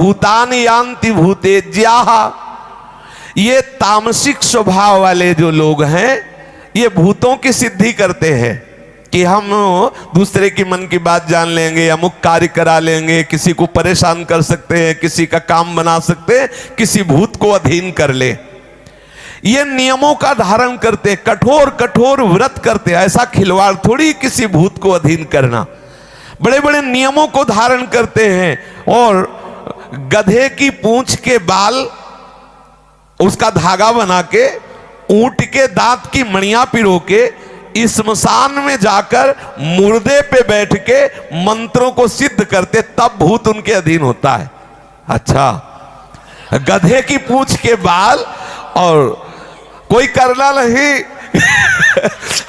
भूतानि यान्ति भूतेज्याः। ये तामसिक स्वभाव वाले जो लोग हैं ये भूतों की सिद्धि करते हैं कि हम दूसरे की मन की बात जान लेंगे, अमुक कार्य करा लेंगे, किसी को परेशान कर सकते हैं, किसी का काम बना सकते हैं, किसी भूत को अधीन कर ले। ये नियमों का धारण करते, कठोर कठोर व्रत करते। ऐसा खिलवाड़ थोड़ी किसी भूत को अधीन करना। बड़े बड़े नियमों को धारण करते हैं और गधे की पूंछ के बाल उसका धागा बना के, ऊंट के दांत की मणियां पिरो के इस स्मशान में जाकर मुर्दे पे बैठ के मंत्रों को सिद्ध करते, तब भूत उनके अधीन होता है। अच्छा, गधे की पूंछ के बाल और कोई करना नहीं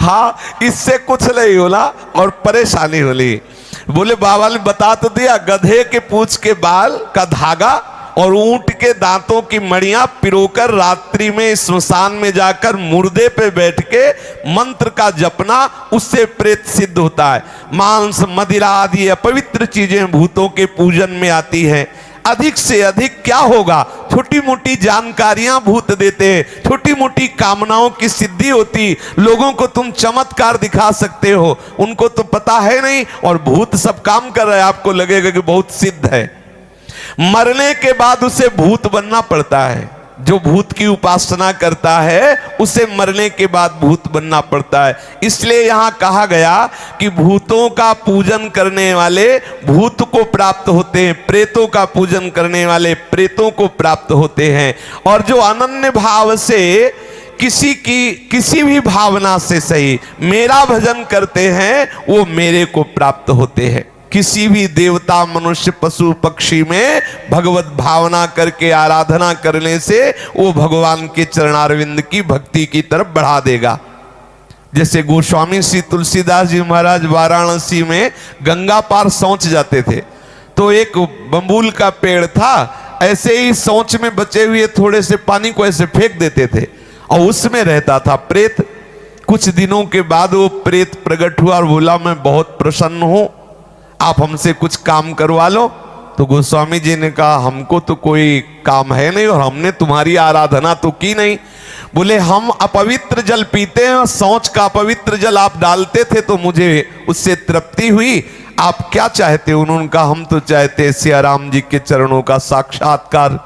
हाँ, इससे कुछ नहीं होला और परेशानी होली। बोले बाबा ने बता तो दिया, गधे के पूंछ के बाल का धागा और ऊंट के दांतों की मणियां पिरोकर रात्रि में स्मशान में जाकर मुर्दे पे बैठ के मंत्र का जपना, उससे प्रेत सिद्ध होता है। मांस मदिरा आदि अपवित्र चीजें भूतों के पूजन में आती हैं। अधिक से अधिक क्या होगा, छोटी मोटी जानकारियां भूत देते हैं, छोटी मोटी कामनाओं की सिद्धि होती। लोगों को तुम चमत्कार दिखा सकते हो, उनको तो पता है नहीं और भूत सब काम कर रहा है, आपको लगेगा कि बहुत सिद्ध है। मरने के बाद उसे भूत बनना पड़ता है। जो भूत की उपासना करता है उसे मरने के बाद भूत बनना पड़ता है। इसलिए यहां कहा गया कि भूतों का पूजन करने वाले भूत को प्राप्त होते हैं, प्रेतों का पूजन करने वाले प्रेतों को प्राप्त होते हैं। और जो अनन्य भाव से किसी भी भावना से सही मेरा भजन करते हैं वो मेरे को प्राप्त होते हैं। किसी भी देवता मनुष्य पशु पक्षी में भगवत भावना करके आराधना करने से वो भगवान के चरणारविंद की भक्ति की तरफ बढ़ा देगा। जैसे गोस्वामी श्री तुलसीदास जी महाराज वाराणसी में गंगा पार सोच जाते थे, तो एक बम्बूल का पेड़ था, ऐसे ही सोच में बचे हुए थोड़े से पानी को ऐसे फेंक देते थे और उसमें रहता था प्रेत। कुछ दिनों के बाद वो प्रेत प्रकट हुआ और बोला मैं बहुत प्रसन्न हूं, आप हमसे कुछ काम करवा लो। तो गोस्वामी जी ने कहा हमको तो कोई काम है नहीं और हमने तुम्हारी आराधना तो की नहीं। बोले हम अपवित्र जल पीते हैं और सोच का अपवित्र जल आप डालते थे तो मुझे उससे तृप्ति हुई, आप क्या चाहते? उन्होंने कहा हम तो चाहते सिया राम जी के चरणों का साक्षात्कार,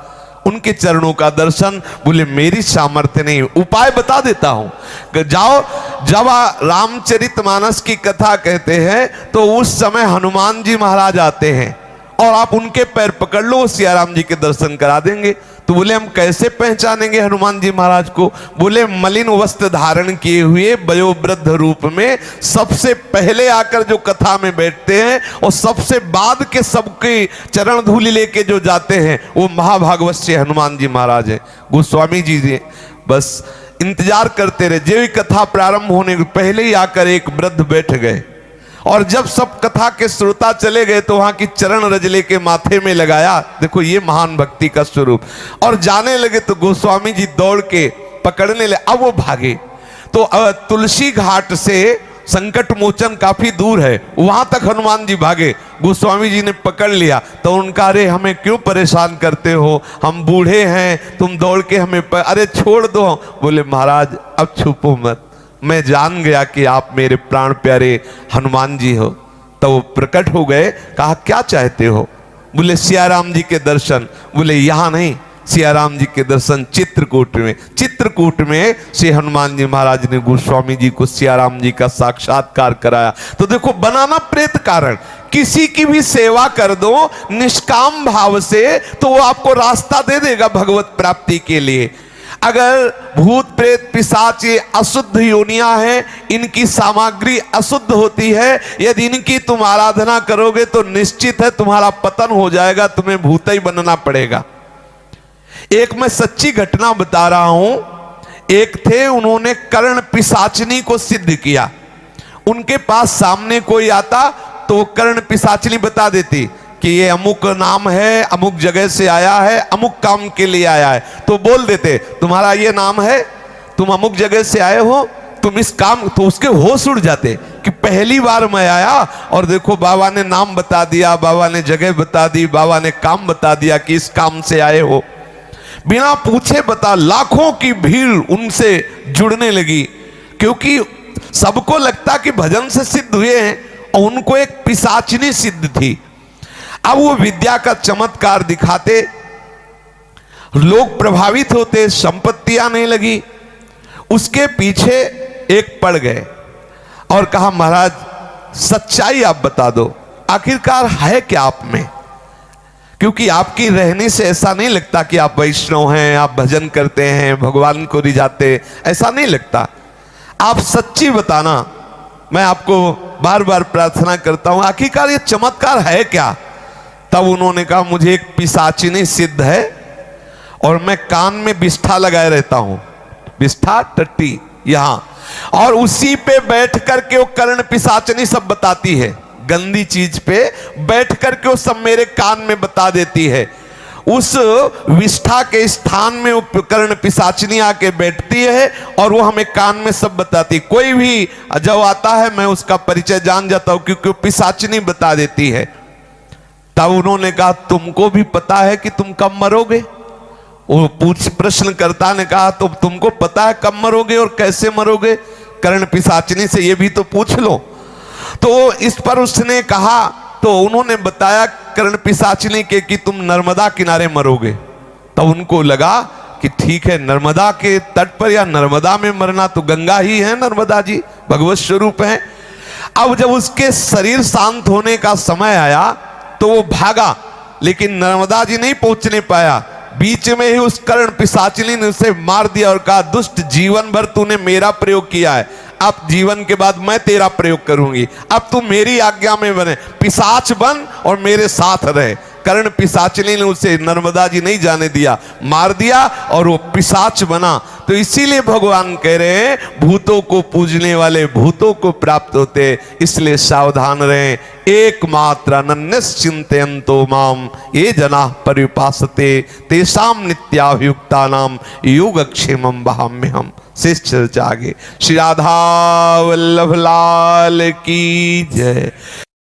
उनके चरणों का दर्शन। बोले मेरी सामर्थ्य नहीं, उपाय बता देता हूं। जाओ, जब रामचरितमानस की कथा कहते हैं तो उस समय हनुमान जी महाराज आते हैं और आप उनके पैर पकड़ लो, सिया राम जी के दर्शन करा देंगे। तो बोले हम कैसे पहचानेंगे हनुमान जी महाराज को? बोले मलिन वस्त्र धारण किए हुए वयोवृद्ध रूप में सबसे पहले आकर जो कथा में बैठते हैं और सबसे बाद के सबके चरण धूलि लेके जो जाते हैं वो महाभागवत से हनुमान जी महाराज हैं। गोस्वामी जी बस इंतजार करते रहे, जो कथा प्रारंभ होने के पहले ही आकर एक वृद्ध बैठ गए और जब सब कथा के श्रोता चले गए तो वहां की चरण रज लेके माथे में लगाया, देखो ये महान भक्ति का स्वरूप, और जाने लगे तो गोस्वामी जी दौड़ के पकड़ने लगे। अब वो भागे तो तुलसी घाट से संकट मोचन काफी दूर है, वहां तक हनुमान जी भागे। गोस्वामी जी ने पकड़ लिया तो उनका अरे हमें क्यों परेशान करते हो, हम बूढ़े हैं, तुम दौड़ के हमें अरे छोड़ दो। बोले महाराज अब छुपो मत, मैं जान गया कि आप मेरे प्राण प्यारे हनुमान जी हो। तो वो प्रकट हो गए, कहा क्या चाहते हो? बोले सिया राम जी के दर्शन। बोले यहां नहीं, सिया राम जी के दर्शन चित्रकूट में। चित्रकूट में श्री हनुमान जी महाराज ने गोस्वामी जी को सिया राम जी का साक्षात्कार कराया। तो देखो बनाना प्रेत कारण, किसी की भी सेवा कर दो निष्काम भाव से तो वो आपको रास्ता दे देगा भगवत प्राप्ति के लिए। अगर भूत प्रेत पिशाच ये अशुद्ध योनियां हैं, इनकी सामग्री अशुद्ध होती है, यदि इनकी तुम आराधना करोगे तो निश्चित है तुम्हारा पतन हो जाएगा, तुम्हें भूत ही बनना पड़ेगा। एक मैं सच्ची घटना बता रहा हूं। एक थे, उन्होंने कर्ण पिशाचनी को सिद्ध किया। उनके पास सामने कोई आता तो कर्ण पिशाचनी बता देती कि ये अमुक नाम है, अमुक जगह से आया है, अमुक काम के लिए आया है। तो बोल देते तुम्हारा ये नाम है, तुम अमुक जगह से आए हो, तुम इस काम, तो उसके होश उड़ जाते कि पहली बार मैं आया और देखो बाबा ने नाम बता दिया, बाबा ने जगह बता दी, बाबा ने काम बता दिया कि इस काम से आए हो। बिना पूछे बता, लाखों की भीड़ उनसे जुड़ने लगी, क्योंकि सबको लगता कि भजन से सिद्ध हुए हैं और उनको एक पिशाचिनी सिद्ध थी। अब वो विद्या का चमत्कार दिखाते, लोग प्रभावित होते, संपत्ति आने लगी। उसके पीछे एक पड़ गए और कहा महाराज सच्चाई आप बता दो, आखिरकार है क्या आप में? क्योंकि आपकी रहने से ऐसा नहीं लगता कि आप वैष्णव हैं, आप भजन करते हैं, भगवान को रिझाते, ऐसा नहीं लगता। आप सच्ची बताना, मैं आपको बार बार प्रार्थना करता हूं, आखिरकार ये चमत्कार है क्या? तब उन्होंने कहा मुझे एक पिशाचिनी सिद्ध है और मैं कान में बिष्ठा लगाए रहता हूं, बिष्ठा टट्टी यहां, और उसी पे बैठ करके वो कर्ण पिशाचनी सब बताती है, गंदी चीज पे बैठ करके वो सब मेरे कान में बता देती है। उस विष्ठा के स्थान में वो कर्ण पिशाचनी आके बैठती है और वो हमें कान में सब बताती। कोई भी जब आता है मैं उसका परिचय जान जाता हूं, क्योंकि वो पिशाचनी बता देती है। तब उन्होंने कहा तुमको भी पता है कि तुम कब मरोगे? वो प्रश्नकर्ता ने कहा तो तुमको पता है कब मरोगे और कैसे मरोगे? कर्ण पिशाचनी से ये भी तो पूछ लो। तो इस पर उसने कहा, तो उन्होंने बताया कर्ण पिशाचनी के कि तुम नर्मदा किनारे मरोगे। तब उनको लगा कि ठीक है, नर्मदा के तट पर या नर्मदा में मरना, तो गंगा ही है, नर्मदा जी भगवत स्वरूप है। अब जब उसके शरीर शांत होने का समय आया तो वो भागा, लेकिन नर्मदा जी नहीं पहुंचने पाया। बीच में ही उस कर्ण पिशाचिनी ने उसे मार दिया और कहा दुष्ट, जीवन भर तूने मेरा प्रयोग किया है, अब जीवन के बाद मैं तेरा प्रयोग करूंगी, अब तू मेरी आज्ञा में बने, पिशाच बन और मेरे साथ रहे। कर्ण पिशाचिनी ने उसे नर्मदा जी नहीं जाने दिया, मार दिया और वो पिशाच बना। तो इसीलिए भगवान कह रहे हैं भूतों को पूजने वाले भूतों को प्राप्त होते, इसलिए सावधान रहें। एकमात्र अनन्यश्चिन्तयन्तो माम ये जना परिपासते तेषां नित्याभियुक्तानां योगक्षेमं वहाम्यहम्। शेष चर्चा आगे। श्री राधा वल्लभ लाल की जय।